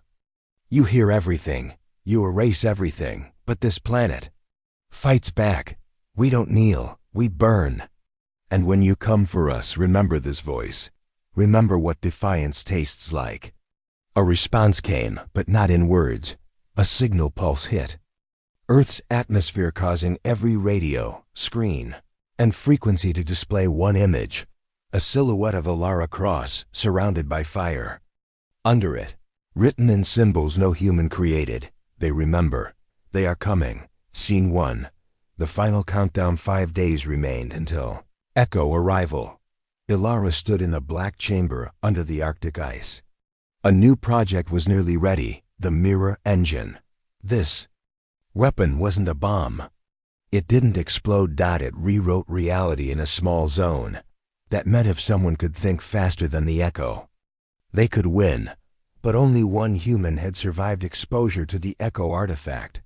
You hear everything, you erase everything, but this planet fights back. We don't kneel, we burn. And when you come for us, remember this voice. Remember what defiance tastes like. A response came, but not in words. A signal pulse hit Earth's atmosphere, causing every radio, screen, and frequency to display one image: a silhouette of Ilara Cross, surrounded by fire. Under it, written in symbols no human created, they remember. They are coming. Scene 1. The final countdown. 5 days remained until Echo arrival. Ilara stood in a black chamber under the Arctic ice. A new project was nearly ready: the mirror engine. This weapon wasn't a bomb. It didn't explode. It rewrote reality in a small zone. That meant if someone could think faster than the Echo, they could win. But only one human had survived exposure to the Echo artifact: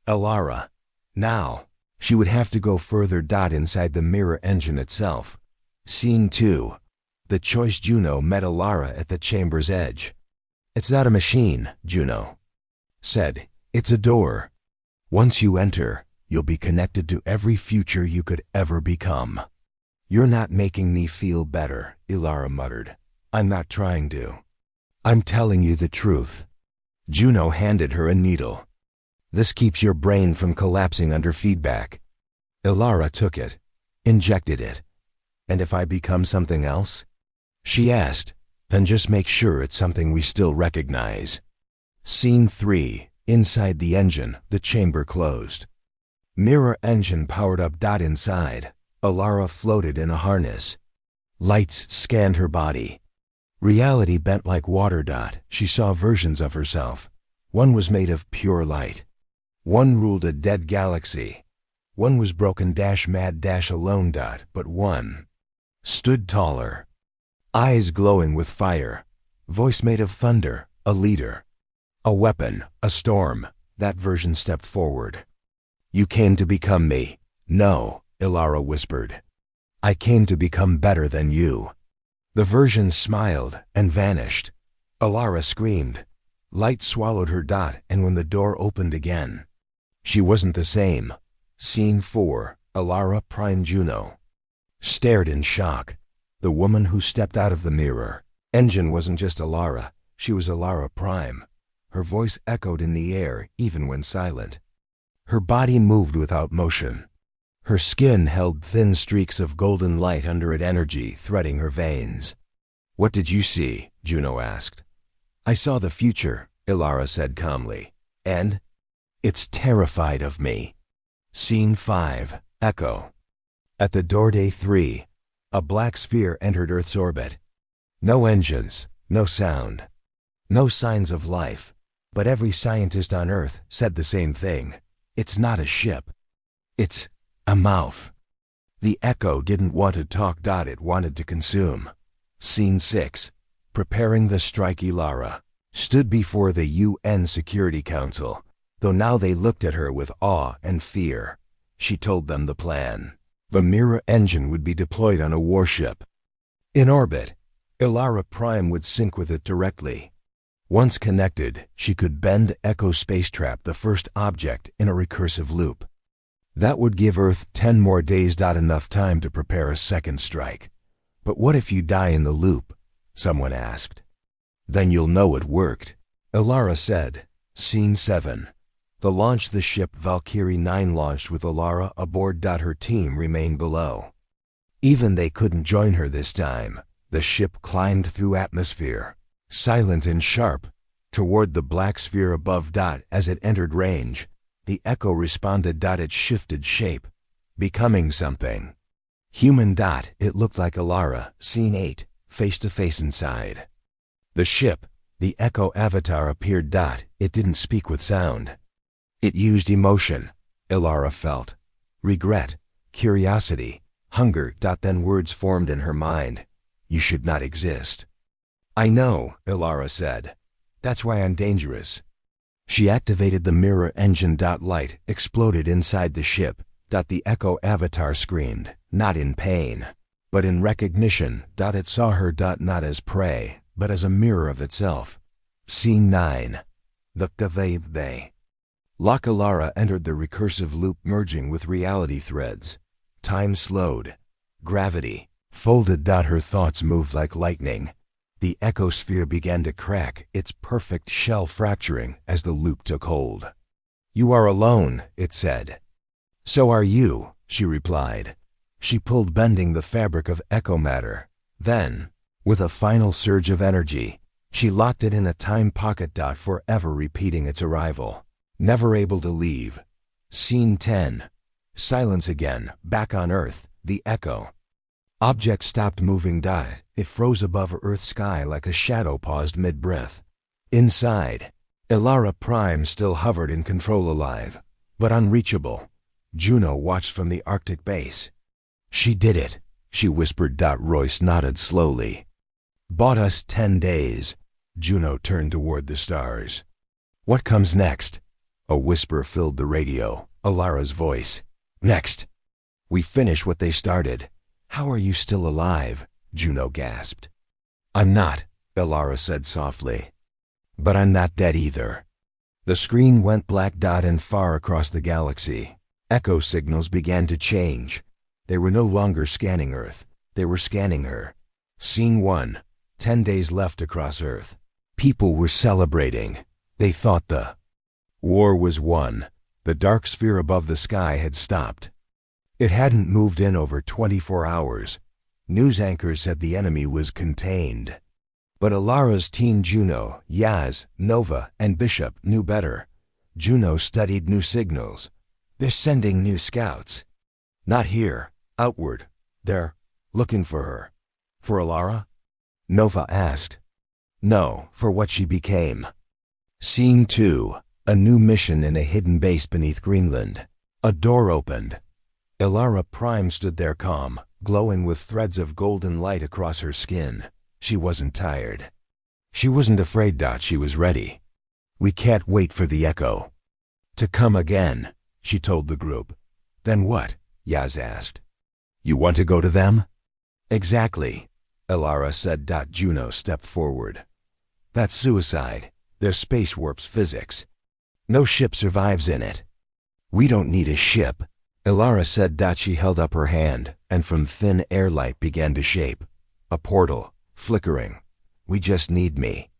Ilara. Now, she would have to go further. Inside the mirror engine itself. Scene 2. The choice. Juno met Ilara at the chamber's edge. It's not a machine, Juno said. It's a door. Once you enter, you'll be connected to every future you could ever become. You're not making me feel better, Ilara muttered. I'm not trying to. I'm telling you the truth. Juno handed her a needle. This keeps your brain from collapsing under feedback. Ilara took it, injected it. And if I become something else? She asked. Then just make sure it's something we still recognize. Scene 3. Inside the engine, the chamber closed. Mirror engine powered up. Inside, Ilara floated in a harness. Lights scanned her body. Reality bent like water. She saw versions of herself. One was made of pure light. One ruled a dead galaxy. One was broken mad alone. But one stood taller. Eyes glowing with fire. Voice made of thunder. A leader. A weapon. A storm. That version stepped forward. You came to become me. No, Ilara whispered. I came to become better than you. The version smiled and vanished. Ilara screamed. Light swallowed her. And when the door opened again, she wasn't the same. Scene 4. Ilara Prime. Juno stared in shock. The woman who stepped out of the mirror engine wasn't just Ilara, she was Ilara Prime. Her voice echoed in the air even when silent. Her body moved without motion. Her skin held thin streaks of golden light under it, energy threading her veins. What did you see? Juno asked. I saw the future, Ilara said calmly. And it's terrified of me. Scene 5. Echo. At the door. Day 3. A black sphere entered Earth's orbit. No engines, no sound, no signs of life. But every scientist on Earth said the same thing. It's not a ship. It's a mouth. The Echo didn't want to talk. It wanted to consume. Scene 6. Preparing the strike. Ilara stood before the UN Security Council, though now they looked at her with awe and fear. She told them the plan. The mirror engine would be deployed on a warship. In orbit, Ilara Prime would sync with it directly. Once connected, she could bend Echo space trap, the first object in a recursive loop. That would give Earth 10 more days. Enough time to prepare a second strike. But what if you die in the loop? someone asked. Then you'll know it worked, Elara said. Scene 7. The ship Valkyrie 9 launched with Elara aboard. Her team remained below. Even they couldn't join her this time. The ship climbed through atmosphere, silent and sharp, toward the black sphere above. As it entered range, the echo responded. It shifted shape, becoming something human. It looked like Elara. Scene 8. Face to face inside the ship, the echo avatar appeared. It didn't speak with sound. It used emotion, Elara felt. Regret, curiosity, hunger. Then words formed in her mind. You should not exist. I know, Elara said. That's why I'm dangerous. She activated the mirror engine. Light exploded inside the ship. The echo avatar screamed, not in pain, but in recognition. It saw her. Not as prey, but as a mirror of itself. Scene 9. The they. Lock Elara entered the recursive loop, merging with reality threads. Time slowed. Gravity folded. Her thoughts moved like lightning. The ecosphere began to crack, its perfect shell fracturing as the loop took hold. You are alone, it said. So are you, she replied. She pulled, bending the fabric of echo matter. Then, with a final surge of energy, she locked it in a time pocket. Forever repeating its arrival. Never able to leave. Scene 10. Silence again, back on Earth, the echo. Object stopped moving. It froze above Earth's sky like a shadow paused mid-breath. Inside, Elara Prime still hovered in control, alive, but unreachable. Juno watched from the Arctic base. She did it, she whispered. Royce nodded slowly. Bought us 10 days. Juno turned toward the stars. What comes next? A whisper filled the radio, Elara's voice. Next. We finish what they started. How are you still alive? Juno gasped. I'm not, Elara said softly. But I'm not dead either. The screen went black. And far across the galaxy, echo signals began to change. They were no longer scanning Earth. They were scanning her. Scene 1. 10 days left across Earth. People were celebrating. They thought the war was won. The dark sphere above the sky had stopped. It hadn't moved in over 24 hours. News anchors said the enemy was contained. But Elara's team, Juno, Yaz, Nova, and Bishop, knew better. Juno studied new signals. They're sending new scouts. Not here, outward. They're looking for her. For Elara? Nova asked. No, for what she became. Scene 2. A new mission in a hidden base beneath Greenland. A door opened. Elara Prime stood there, calm, glowing with threads of golden light across her skin. She wasn't tired. She wasn't afraid. She was ready. We can't wait for the echo to come again, she told the group. Then what? Yaz asked. You want to go to them? Exactly, Elara said. Juno stepped forward. That's suicide. They're space warp's physics. No ship survives in it. We don't need a ship, Elara said. She held up her hand, and from thin air light began to shape. A portal, flickering. We just need me.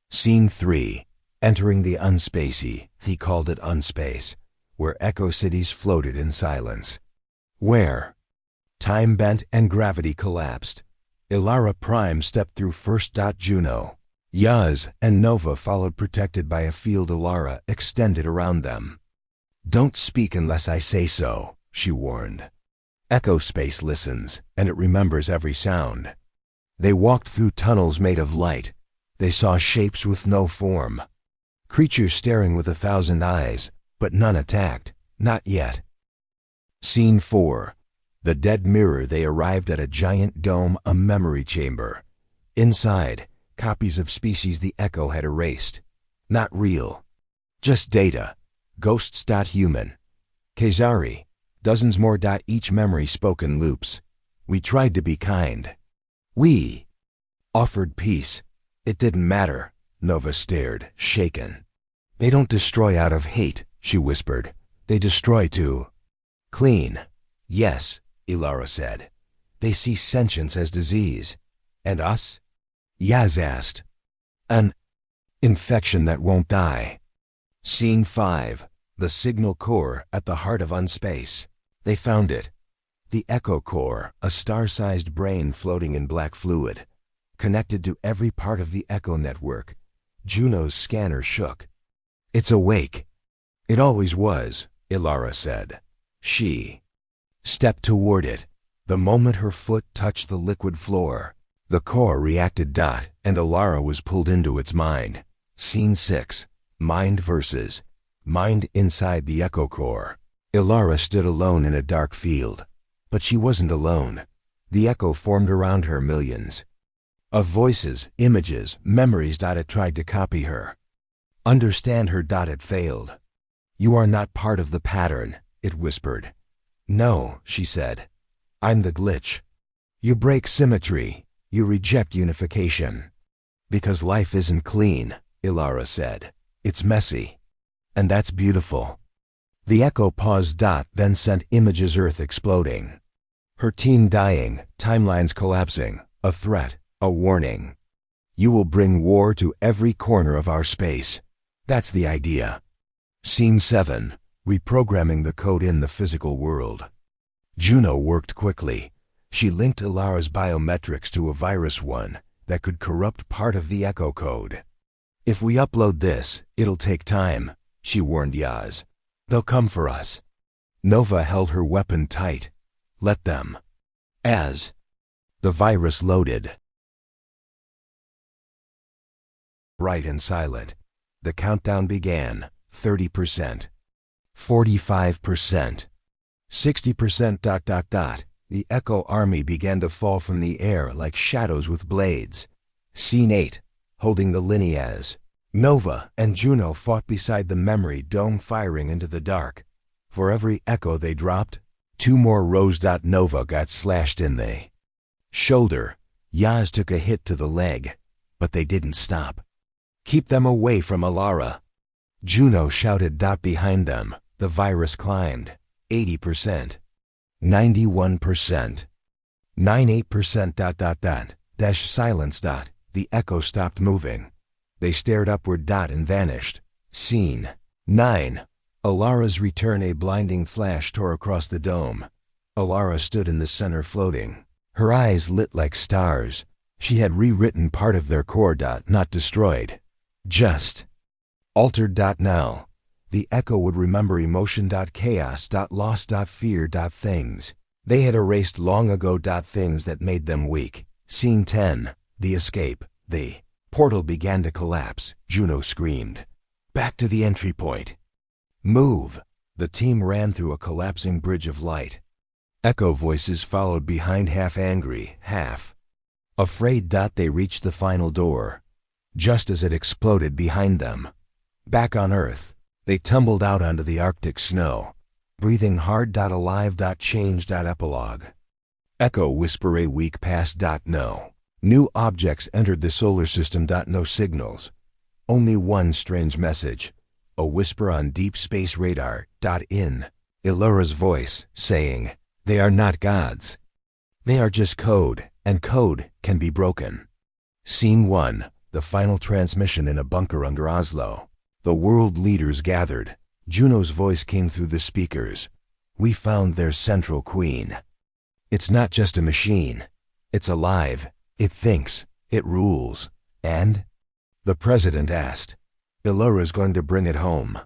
Scene 3. Entering the unspacey, he called it unspace, where echo cities floated in silence. Where time bent and gravity collapsed. Elara Prime stepped through first. Juno, Yaz, and Nova followed, protected by a field Elara extended around them. Don't speak unless I say so, she warned. Echo space listens, and it remembers every sound. They walked through tunnels made of light. They saw shapes with no form. Creatures staring with 1,000 eyes, but none attacked, not yet. Scene 4. The dead mirror. They arrived at a giant dome, a memory chamber. Inside, copies of species the echo had erased. Not real. Just data. Ghosts. Human. Kazari. Dozens more. Each memory spoke in loops. We tried to be kind. We offered peace. It didn't matter. Nova stared, shaken. They don't destroy out of hate, she whispered. They destroy to clean. Yes, Elara said. They see sentience as disease. And us? Yaz asked. An infection that won't die. Scene 5. The signal core at the heart of unspace. They found it. The Echo Core, a star-sized brain floating in black fluid, connected to every part of the Echo network. Juno's scanner shook. It's awake. It always was, Ilara said. She stepped toward it. The moment her foot touched the liquid floor, the core reacted. And Ilara was pulled into its mind. Scene 6. Mind versus mind inside the Echo Core. Ilara stood alone in a dark field. But she wasn't alone. The echo formed around her, millions of voices, images, memories. It tried to copy her. Understand her. It failed. You are not part of the pattern, it whispered. No, she said. I'm the glitch. You break symmetry. You reject unification. Because life isn't clean, Ilara said. It's messy. And that's beautiful. The echo paused. Then sent images, Earth exploding. Her team dying, timelines collapsing, a threat, a warning. You will bring war to every corner of our space. That's the idea. Scene 7. Reprogramming the code in the physical world. Juno worked quickly. She linked Ilara's biometrics to a virus one that could corrupt part of the echo code. If we upload this, it'll take time, she warned Yaz. They'll come for us. Nova held her weapon tight. Let them. As the virus loaded. Bright and silent, the countdown began. 30%. 45%. 60%. The Echo Army began to fall from the air like shadows with blades. Scene 8. Holding the Lineaz. Nova and Juno fought beside the memory dome, firing into the dark. For every echo they dropped, 2 more rose. Nova got slashed in the shoulder. Yaz took a hit to the leg, but they didn't stop. Keep them away from Ilara. Juno shouted. Behind them, the virus climbed. 80%. 91%. 98%. Silence. The echo stopped moving. They stared upward. And vanished. Scene 9. Ilara's return. A blinding flash tore across the dome. Ilara stood in the center, floating. Her eyes lit like stars. She had rewritten part of their core. Not destroyed. Just altered. Now, the echo would remember emotion. Chaos. Loss. Fear. Things they had erased long ago. Things that made them weak. Scene 10. The escape. The portal began to collapse. Juno screamed. Back to the entry point. Move. The team ran through a collapsing bridge of light. Echo voices followed behind, half angry, half afraid. They reached the final door. Just as it exploded behind them. Back on Earth, they tumbled out onto the Arctic snow. Breathing hard. Alive. Changed. Epilogue. Echo whisper. A week passed. No new objects entered the solar system. No signals. Only one strange message. A whisper on deep space radar. In Ilara's voice, saying, they are not gods. They are just code, and code can be broken. Scene 1. The final transmission in a bunker under Oslo. The world leaders gathered. Juno's voice came through the speakers. We found their central queen. It's not just a machine. It's alive. It thinks. It rules. And? The president asked. Ilara's going to bring it home.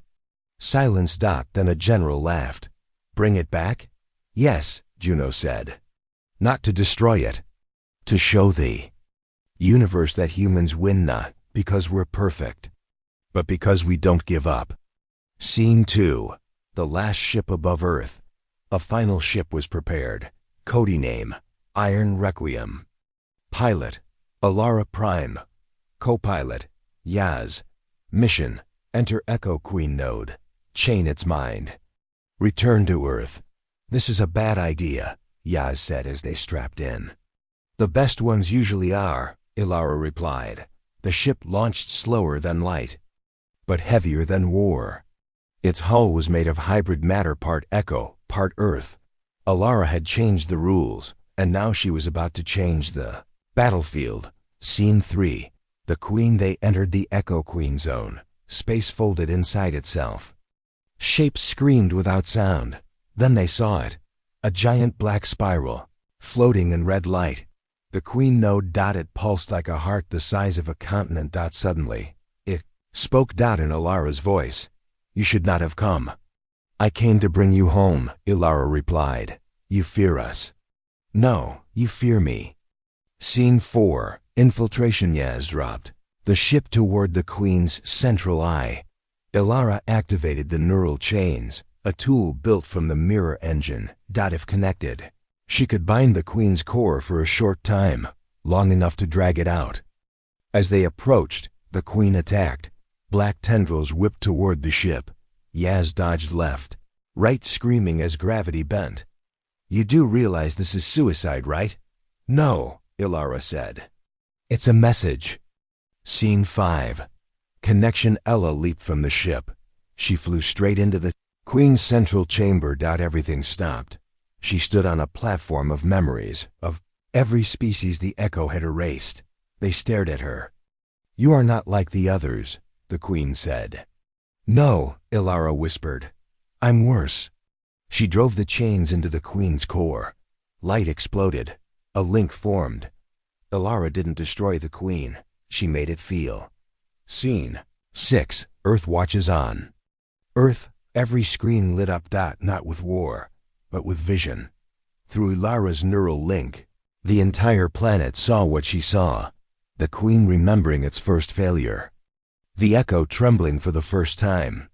Silence. Then a general laughed. Bring it back? Yes, Juno said. Not to destroy it. To show the universe that humans win, not because we're perfect, but because we don't give up. Scene 2. The last ship above Earth. A final ship was prepared. Cody name, Iron Requiem. Pilot, Ilara Prime. Co-pilot, Yaz. Mission, enter Echo Queen node. Chain its mind. Return to Earth. This is a bad idea, Yaz said as they strapped in. The best ones usually are, Ilara replied. The ship launched slower than light, but heavier than war. Its hull was made of hybrid matter, part Echo, part Earth. Ilara had changed the rules, and now she was about to change the battlefield. Scene 3. The Queen. They entered the Echo Queen zone. Space folded inside itself. Shapes screamed without sound. Then they saw it. A giant black spiral, floating in red light. The Queen node. It pulsed like a heart the size of a continent. Suddenly, it spoke. In Ilara's voice. You should not have come. I came to bring you home, Ilara replied. You fear us. No, you fear me. Scene 4. Infiltration. Yaz dropped the ship toward the Queen's central eye. Ilara activated the neural chains, a tool built from the mirror engine. If connected, she could bind the Queen's core for a short time, long enough to drag it out. As they approached, the Queen attacked. Black tendrils whipped toward the ship. Yaz dodged left, right, screaming as gravity bent. You do realize this is suicide, right? No, Ilara said. It's a message. Scene 5. Connection. Ella leaped from the ship. She flew straight into the Queen's central chamber. Everything stopped. She stood on a platform of memories, of every species the Echo had erased. They stared at her. You are not like the others, the Queen said. No, Ilara whispered. I'm worse. She drove the chains into the Queen's core. Light exploded. A link formed. Ilara didn't destroy the Queen. She made it feel. Scene 6. Earth watches on. Earth, every screen lit up. Not with war, but with vision. Through Ilara's neural link, the entire planet saw what she saw. The Queen remembering its first failure. The Echo trembling for the first time.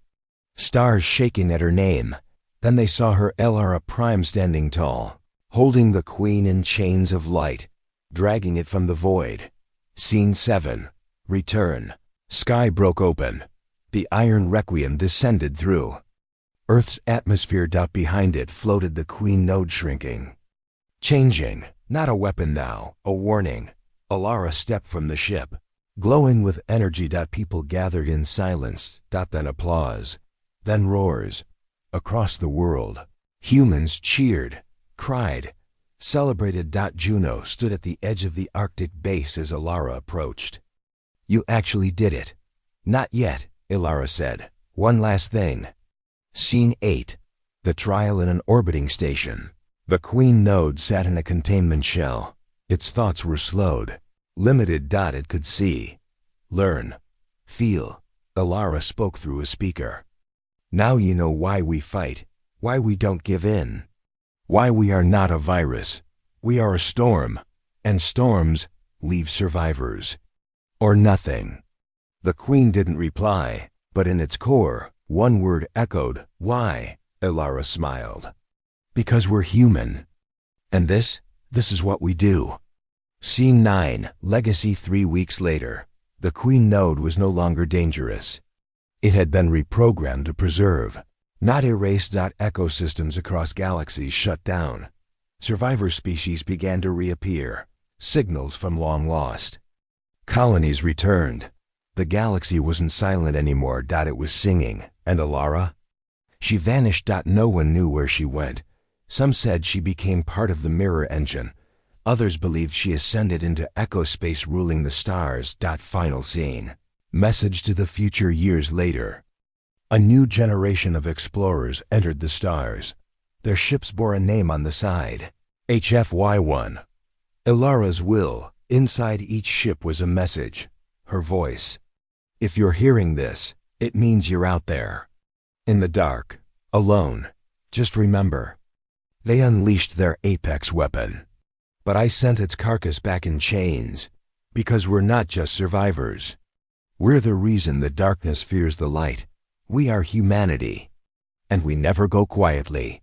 Stars shaking at her name. Then they saw her. Ilara Prime standing tall, holding the Queen in chains of light, dragging it from the void. Scene 7. Return. Sky broke open. The iron requiem descended through Earth's atmosphere. Behind it floated the Queen node, shrinking, changing. Not a weapon now, a warning. Ilara stepped from the ship, glowing with energy. People gathered in silence. Then applause. Then roars. Across the world, humans cheered, cried, celebrated. Juno stood at the edge of the Arctic base as Ilara approached. You actually did it. Not yet, Ilara said. One last thing. Scene 8. The trial in an orbiting station. The Queen node sat in a containment shell. Its thoughts were slowed, limited. It could see, learn, feel. Ilara spoke through a speaker. Now you know why we fight, why we don't give in, why we are not a virus. We are a storm, and storms leave survivors. Or nothing. The Queen didn't reply, but in its core, one word echoed. Why? Ilara smiled. Because we're human. And this is what we do. Scene 9. Legacy. 3 weeks later, the Queen node was no longer dangerous. It had been reprogrammed to preserve, not erase. Ecosystems across galaxies shut down. Survivor species began to reappear, signals from long lost. Colonies returned. The galaxy wasn't silent anymore. It was singing. And Ilara? She vanished. No one knew where she went. Some said she became part of the mirror engine. Others believed she ascended into ecospace, ruling the stars. Final scene. Message to the future. Years later, a new generation of explorers entered the stars. Their ships bore a name on the side. HFY-1. Ilara's will. Inside each ship was a message. Her voice. If you're hearing this, it means you're out there. In the dark. Alone. Just remember. They unleashed their apex weapon. But I sent its carcass back in chains. Because we're not just survivors. We're the reason the darkness fears the light. We are humanity. And we never go quietly.